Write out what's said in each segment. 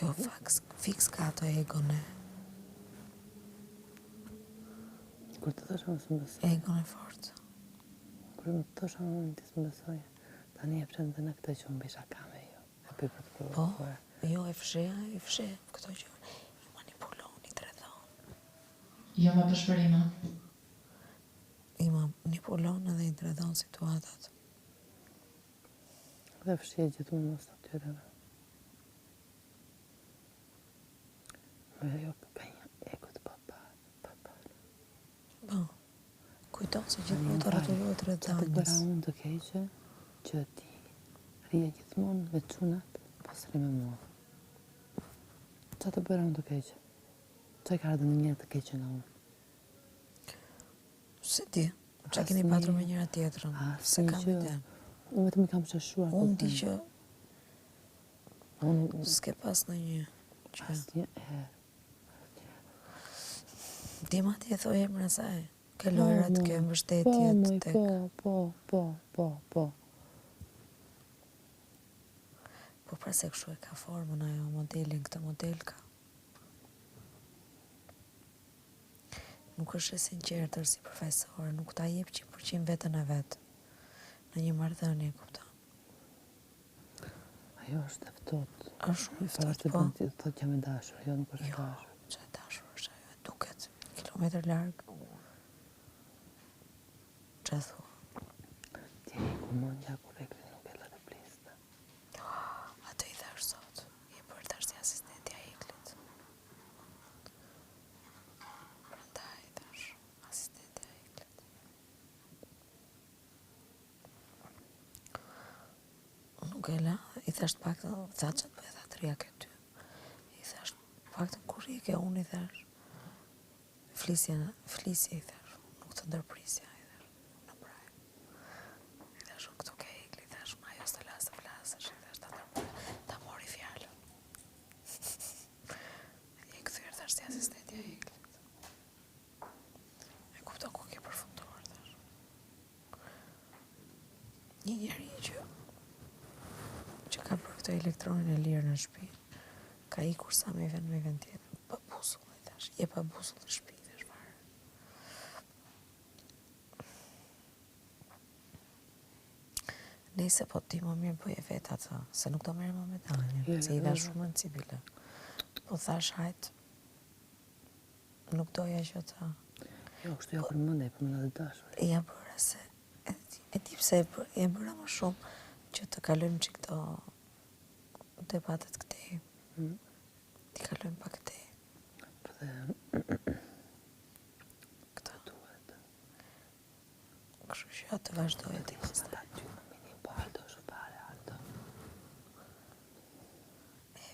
Kjo fix ka ato egone. Kur të thosha mësë më besoj. Egon e fort. Kur më të thosha më në tisë më besoj. Tani e pëshem dhe në këtë që më bisha ka me jo. E për të provokuar. Jo, e fshe. Këto që i manipulon, i tredhon. Jo me përshpërime. I manipulon edhe i tredhon situatat. Dhe fshje gjithmonë mos të tyreve. Me jo ka një ego të papa. Kujton se gjithë më të rrotullohet rreth Që të danjës. bëra unë të keqe, që ti rije gjithmonë me çunat, pas ri me mua. Që të bëra unë të keqe? Që ka ardhur një të keqe në unë? Se ti, që keni patur me njëra tjetrën, se kam ide. Unë vetëm i kam sheshuar. Unë di që s'ke pas në një që... Asnjë herë. Ti ma ti e thoj emrin e saj. Ke lojrat, ke mbështetjet tek... Po. Po pra se kështu e ka formën ajo, modelin, këtë model ka. Nuk është e sinqertër si profesor, nuk ta jep 100% vetën e vetë. Në një marrëdhënie, kupton. Ajo është e ftohtë. Është shumë e ftohtë, po. Ti thotë jam e dashur, jo nuk është e dashur. Jo, që e dashur është ajo, e duket. Kilometër larg. Që thua? Ti e ku mundja kur e kri nuk e lë të plistë. Atë i thash sot, i bërë tash si asistenti a Iklit. Prandaj thash, asistenti a Iklit. Nuk e la, i thash të paktën, tha që të bëjë thatëria këtë ty. I thash, paktën kur i ke unë, i thash, flisje i thash, nuk të ndërprisja, i thash, në praj. I thash, unë këtu ke Ikli, i thash, ma jo s'të lasë të flasësh, i thash, ta mori fjallën. I këthyrë, thash, si asistenti a Iklit. E kupton ku ke përfunduar, thash. Një njeri që ka për këtë elektronin e lirë në shtëpi, ka ikur sa me vend tjetër, pa busull, i thash, je pa busull në shtëpi, thash fare. Nëse po ti më mirë bëje vetë atë, se nuk do merre më me Danjën, se i dha shumë në civile. Po thash hajt, nuk doja që ta... Jo, kështu ja për mëndaj, për mënda të dashur. Ja bëra se, e di pse e bëra më shumë, që të kalojmë që këto debatet këtej. Ti kalojmë pa këtej. Po dhe... Këto duhet. Kështu që atë vazhdoj e ti pastaj. Po Aldo është fare, Aldo.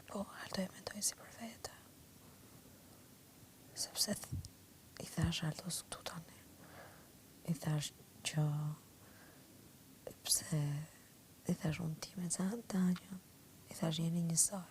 Po, Aldo e mendoj si për vete. Sepse i thash Aldos këtu tani. I thash që... Pse... I thash unë ti me Danjën. I thash jeni njësoj.